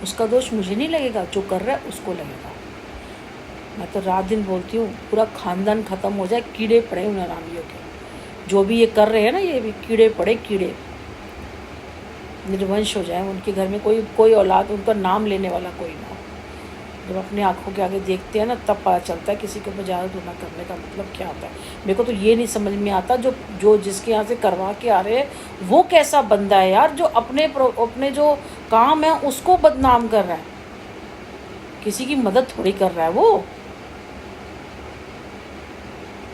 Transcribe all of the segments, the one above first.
उसका दोष मुझे नहीं लगेगा, जो कर रहा है उसको लगेगा। मैं तो रात दिन बोलती हूँ पूरा खानदान ख़त्म हो जाए, कीड़े पड़े उन हरामियों के, जो भी ये कर रहे हैं ना, ये भी कीड़े पड़े, कीड़े निर्वंश हो जाए उनके घर में, कोई औलाद उनका नाम लेने वाला कोई ना हो। जब अपनी आंखों के आगे देखते हैं ना, तब पता चलता है किसी को बजाय धोना करने का मतलब क्या होता है। मेरे को तो ये नहीं समझ में आता, जो जिसके यहाँ से करवा के आ रहे हैं वो कैसा बंदा है यार, जो अपने जो काम है उसको बदनाम कर रहा है, किसी की मदद थोड़ी कर रहा है वो।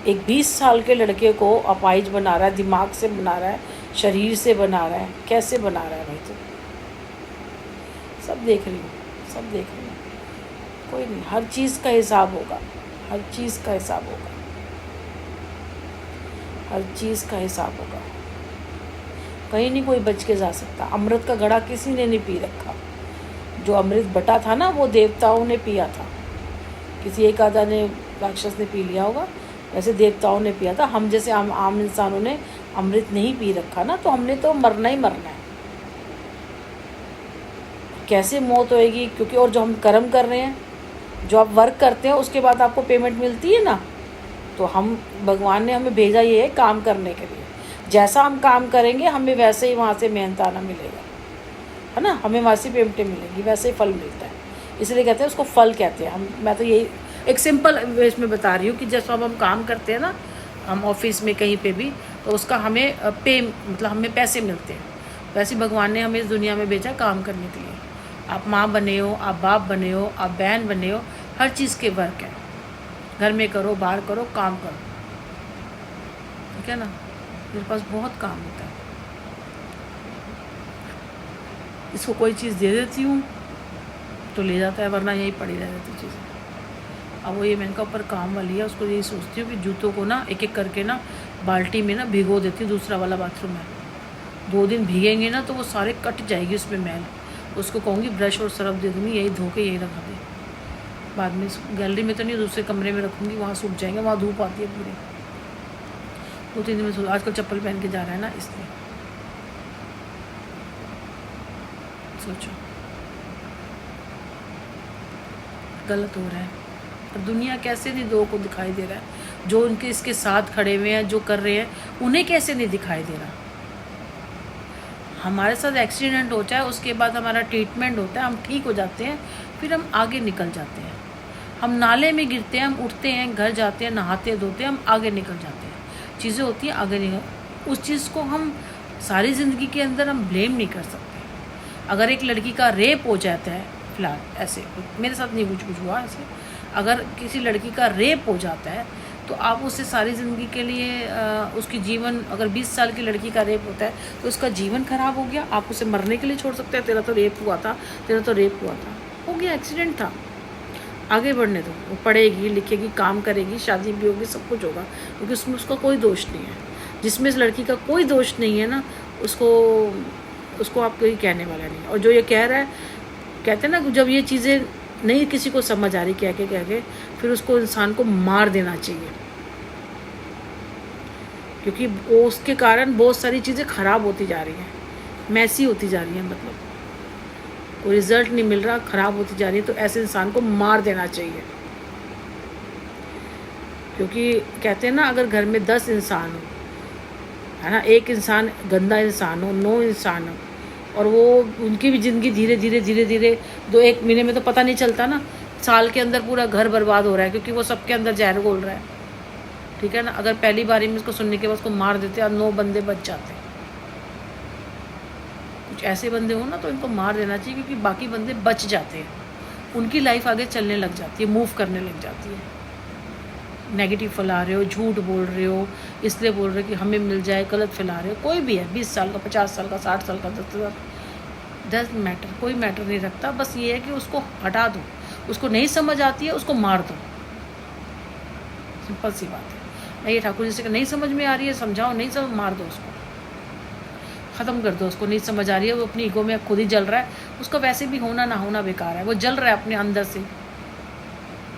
एक 20 साल के लड़के को अपाहिज बना रहा है, दिमाग से बना रहा है, शरीर से बना रहा है, कैसे बना रहा है भाई? तो सब देख रही हूँ, सब देख रही हूँ। कोई नहीं, हर चीज़ का हिसाब होगा, हर चीज़ का हिसाब होगा, हर चीज़ का हिसाब होगा। कहीं नहीं कोई बच के जा सकता। अमृत का घड़ा किसी ने नहीं पी रखा। जो अमृत बटा था ना, वो देवताओं ने पिया था। किसी एक आधा ने, राक्षस ने पी लिया होगा, वैसे देवताओं ने पिया था। हम जैसे आम इंसानों ने अमृत नहीं पी रखा ना, तो हमने तो मरना ही मरना है। कैसे मौत होएगी? क्योंकि और जो हम कर्म कर रहे हैं, जो आप वर्क करते हैं, उसके बाद आपको पेमेंट मिलती है ना, तो हम, भगवान ने हमें भेजा ये है काम करने के लिए। जैसा हम काम करेंगे हमें वैसे ही वहाँ से मेहनताना मिलेगा, है ना, हमें वहाँ से पेमेंटें मिलेंगी, वैसे ही फल मिलता है। इसलिए कहते हैं उसको फल कहते हैं। मैं तो यही एक सिंपल वेज में बता रही हूँ कि जैसा हम काम करते हैं ना, हम ऑफिस में कहीं पे भी, तो उसका हमें मतलब हमें पैसे मिलते हैं। वैसे भगवान ने हमें इस दुनिया में भेजा काम करने के लिए। आप माँ बने हो, आप बाप बने हो, आप बहन बने हो, हर चीज़ के वर्क है। घर में करो, बाहर करो, काम करो, ठीक है ना। मेरे पास बहुत काम होता है। इसको कोई चीज़ दे देती हूँ तो ले जाता है, वरना यही पड़ी रह जाती चीज़ें। अब वो ये मैंने कहा ऊपर काम वाली है, उसको यही सोचती हूँ कि जूतों को ना एक एक करके ना बाल्टी में ना भिगो देती हूँ। दूसरा वाला बाथरूम है, 2 दिन भीगेंगे ना तो वो सारे कट जाएगी उसमें मैल। उसको कहूँगी ब्रश और सरफ दे दूँगी, यही धो के यही रखा दे। बाद में गैलरी में तो नहीं, दूसरे कमरे में रखूँगी, वहाँ सूख जाएंगे, वहाँ धूप आती है पूरी। 2-3 दिन में आजकल चप्पल पहन के जा रहा है ना, इसलिए सोचो गलत हो रहा है। पर दुनिया कैसे नहीं दो को दिखाई दे रहा है? जो उनके इसके साथ खड़े हुए हैं, जो कर रहे हैं, उन्हें कैसे नहीं दिखाई दे रहा? हमारे साथ एक्सीडेंट होता है, उसके बाद हमारा ट्रीटमेंट होता है, हम ठीक हो जाते हैं, फिर हम आगे निकल जाते हैं। हम नाले में गिरते हैं, हम उठते हैं, घर जाते हैं, नहाते धोते हैं, हम आगे निकल जाते हैं। चीज़ें होती हैं, आगे निकल। उस चीज़ को हम सारी ज़िंदगी के अंदर हम ब्लेम नहीं कर सकते। अगर एक लड़की का रेप हो जाता है, फिलहाल ऐसे मेरे साथ नहीं कुछ हुआ ऐसे, अगर किसी लड़की का रेप हो जाता है तो आप उससे सारी ज़िंदगी के लिए उसकी जीवन, अगर 20 साल की लड़की का रेप होता है तो उसका जीवन ख़राब हो गया, आप उसे मरने के लिए छोड़ सकते हैं? तेरा तो रेप हुआ था, तेरा तो रेप हुआ था, हो गया, एक्सीडेंट था, आगे बढ़ने दो। वो पढ़ेगी, लिखेगी, काम करेगी, शादी भी होगी, सब कुछ होगा, क्योंकि उसमें उसका कोई दोष नहीं है। जिसमें इस लड़की का कोई दोष नहीं है ना, उसको आप कोई कहने वाला नहीं। और जो ये कह रहा है, कहते हैं ना, जब ये चीज़ें नहीं किसी को समझ आ रही कह के फिर उसको, इंसान को मार देना चाहिए, क्योंकि उसके कारण बहुत सारी चीज़ें ख़राब होती जा रही हैं, मैसी होती जा रही हैं, मतलब कोई रिज़ल्ट नहीं मिल रहा, ख़राब होती जा रही है। तो ऐसे इंसान को मार देना चाहिए, क्योंकि कहते हैं ना, अगर घर में 10 इंसान हो, है ना, एक इंसान गंदा इंसान हो, 9 इंसान हो, और वो उनकी भी ज़िंदगी धीरे धीरे 2-1 महीने में तो पता नहीं चलता ना, साल के अंदर पूरा घर बर्बाद हो रहा है, क्योंकि वो सबके अंदर जहर घोल रहा है, ठीक है ना। अगर पहली बारी में उसको सुनने के बाद उसको मार देते और 9 बंदे बच जाते, कुछ ऐसे बंदे हो ना तो इनको मार देना चाहिए, क्योंकि बाकी बंदे बच जाते हैं, उनकी लाइफ आगे चलने लग जाती है, मूव करने लग जाती है। नेगेटिव फैला रहे हो, झूठ बोल रहे हो, इसलिए बोल रहे हो कि हमें मिल जाए, गलत फैला रहे हो। कोई भी है, 20 साल का, 50 साल का, 60 साल का, 10 मैटर, कोई मैटर नहीं रखता। बस ये है कि उसको हटा दो, उसको नहीं समझ आती है उसको मार दो, सिंपल सी बात है। मैं ये ठाकुर जी से नहीं समझ में आ रही है, समझाओ, नहीं समझ, मार दो उसको, ख़त्म कर दो उसको। नहीं समझ आ रही है, वो अपनी ईगो में खुद ही जल रहा है, उसका वैसे भी होना ना होना बेकार है, वो जल रहा है अपने अंदर से।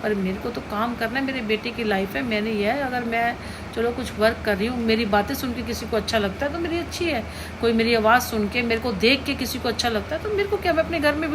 पर मेरे को तो काम करना है, मेरे बेटे की लाइफ है, मैंने ये है, अगर मैं चलो कुछ वर्क कर रही हूँ, मेरी बातें सुन के किसी को अच्छा लगता है तो मेरी अच्छी है, कोई मेरी आवाज़ सुन के, मेरे को देख के किसी को अच्छा लगता है तो मेरे को क्या, मैं अपने घर में